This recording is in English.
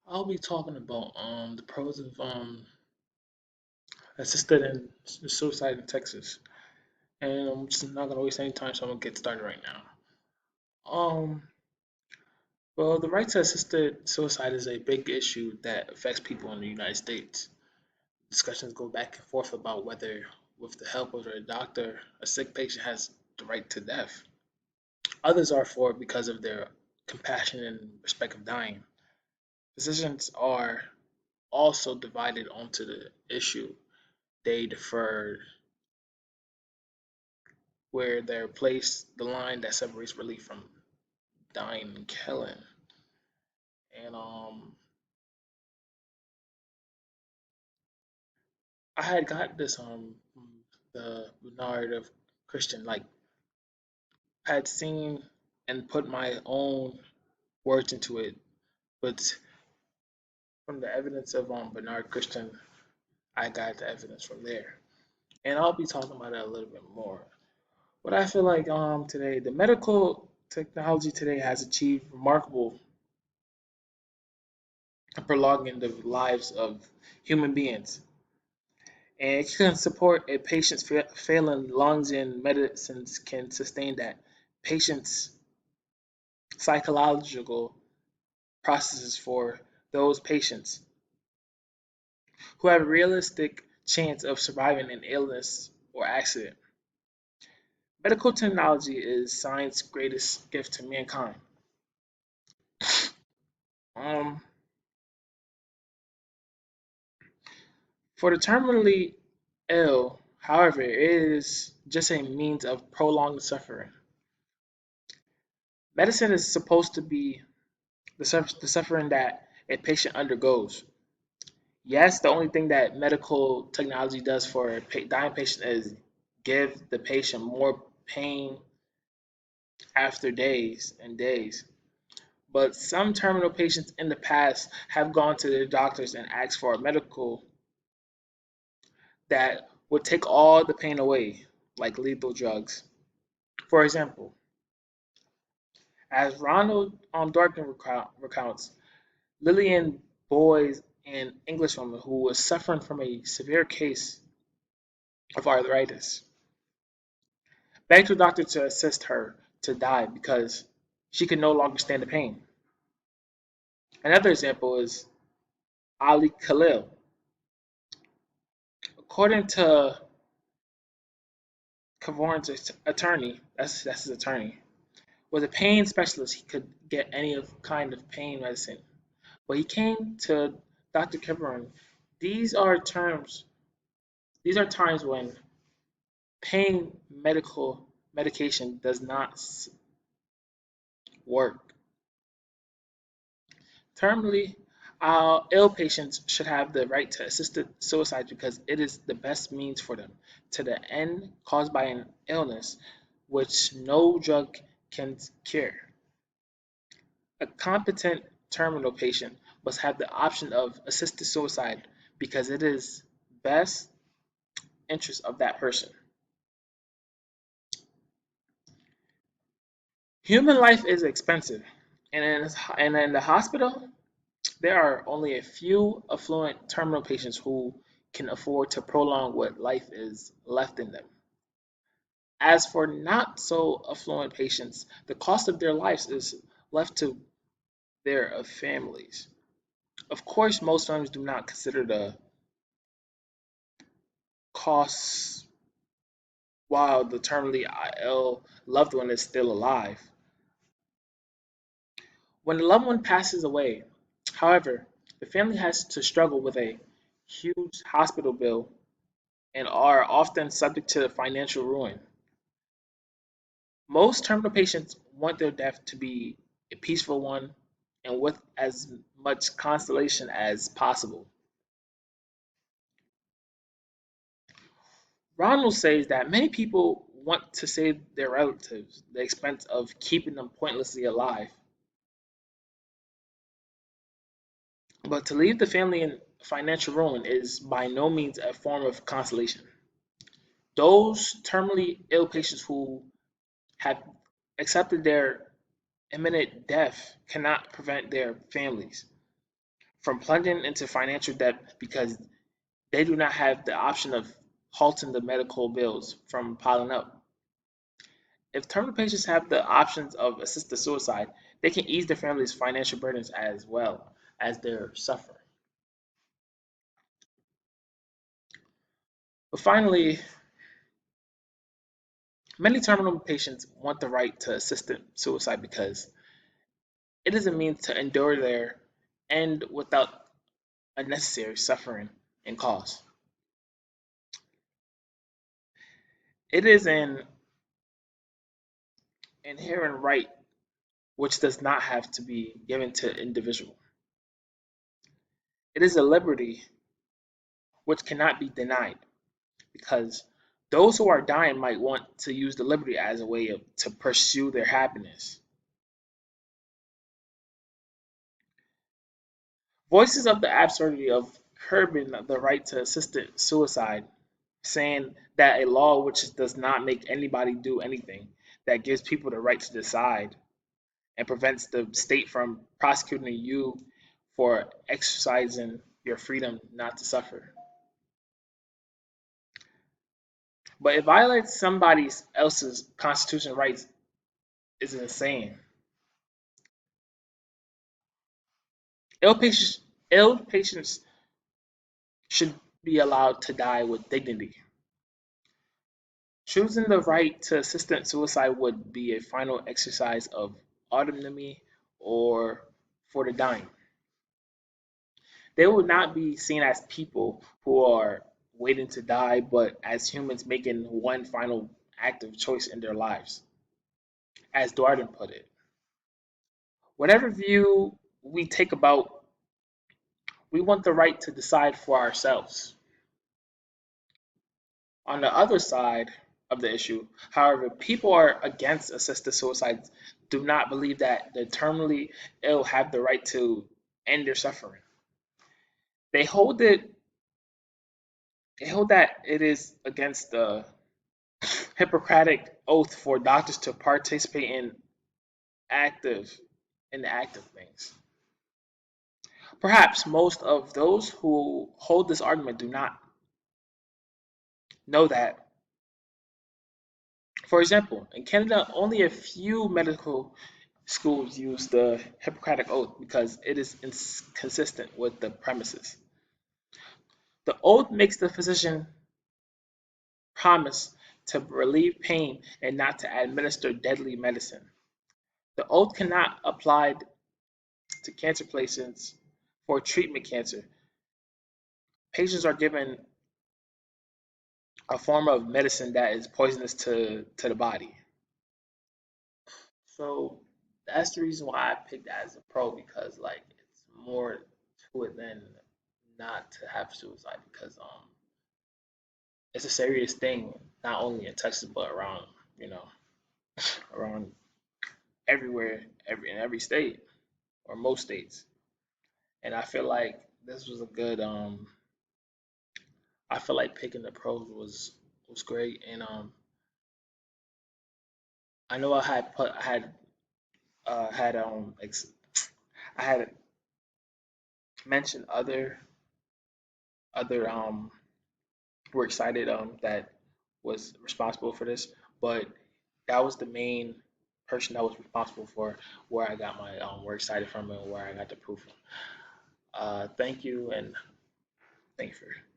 I'll be talking about the pros of assisted and suicide in Texas, and I'm just not gonna waste any time, so I'm gonna get started right now. Um, well, the right to assisted suicide is a big issue that affects people in the United States. Discussions go back and forth about whether, with the help of a doctor, a sick patient has the right to death. Others are for it because of their compassion and respect of dying. Physicians are also divided onto the issue. They defer where they're placed the line that separates relief from dying and killing. And I had got this from the Bernard of Christian. Like I had seen and put my own words into it, but from the evidence of Bernard Christian, I got the evidence from there. And I'll be talking about it a little bit more. But I feel like today the medical technology today has achieved remarkable prolonging the lives of human beings. And it can support a patient's failing lungs, and medicines can sustain that patient's psychological processes for those patients who have a realistic chance of surviving an illness or accident. Medical technology is science's greatest gift to mankind. Um, for the terminally ill, however, it is just a means of prolonged suffering. Medicine is supposed to be the suffering that a patient undergoes. Yes, the only thing that medical technology does for a dying patient is give the patient more pain after days and days. But some terminal patients in the past have gone to their doctors and asked for a medical that would take all the pain away, like lethal drugs. For example, as Ronald Dorkin recounts, Lillian Boys, an Englishwoman who was suffering from a severe case of arthritis, begged her doctor to assist her to die because she could no longer stand the pain. Another example is Ali Khalil. According to Kavorn's attorney, that's his attorney, was a pain specialist. He could get any kind of pain medicine. But he came to Dr. Kavorn. These are terms. These are times when pain medical medication does not work. Terminally ill patients should have the right to assisted suicide because it is the best means for them to the end caused by an illness which no drug can cure. A competent terminal patient must have the option of assisted suicide because it is best interest of that person. Human life is expensive, and in the hospital, there are only a few affluent terminal patients who can afford to prolong what life is left in them. As for not so affluent patients, the cost of their lives is left to their families. Of course, most firms do not consider the costs while the terminally ill loved one is still alive. When the loved one passes away, however, the family has to struggle with a huge hospital bill and are often subject to financial ruin. Most terminal patients want their death to be a peaceful one and with as much consolation as possible. Ronald says that many people want to save their relatives at the expense of keeping them pointlessly alive, but to leave the family in financial ruin is by no means a form of consolation. Those terminally ill patients who have accepted their imminent death cannot prevent their families from plunging into financial debt because they do not have the option of halting the medical bills from piling up. If terminal patients have the options of assisted suicide, they can ease their family's financial burdens as well as their suffering. But finally, many terminal patients want the right to assisted suicide because it is a means to endure their end without unnecessary suffering and cost. It is an inherent right which does not have to be given to individual. It is a liberty which cannot be denied because those who are dying might want to use the liberty as a way to pursue their happiness. Voices of the absurdity of curbing the right to assisted suicide, saying that a law which does not make anybody do anything, that gives people the right to decide and prevents the state from prosecuting you for exercising your freedom not to suffer. But it violates somebody else's constitutional rights is insane. Ill patients, ill patients should be allowed to die with dignity. Choosing the right to assisted suicide would be a final exercise of autonomy or for the dying. They would not be seen as people who are waiting to die, but as humans making one final active choice in their lives. As Darden put it, whatever view we take about, we want the right to decide for ourselves. On the other side of the issue, however, people are against assisted suicide do not believe that the terminally ill have the right to end their suffering. They hold it they hold that it is against the Hippocratic oath for doctors to participate active in the active things. Perhaps most of those who hold this argument do not know that. For example, in Canada, only a few medical schools use the Hippocratic Oath because it is consistent with the premises. The oath makes the physician promise to relieve pain and not to administer deadly medicine. The oath cannot apply to cancer patients for treatment cancer. Patients are given a form of medicine that is poisonous to the body. So that's the reason why I picked that as a pro because like it's more to it than not to have suicide because it's a serious thing not only in Texas but around you know around everywhere in every state or most states and I feel like this was a good I feel like picking the pros was great and I know I had I had mentioned other were excited that was responsible for this, but that was the main person that was responsible for where I got my work excited from and where I got the proof from. Thank you and thank you for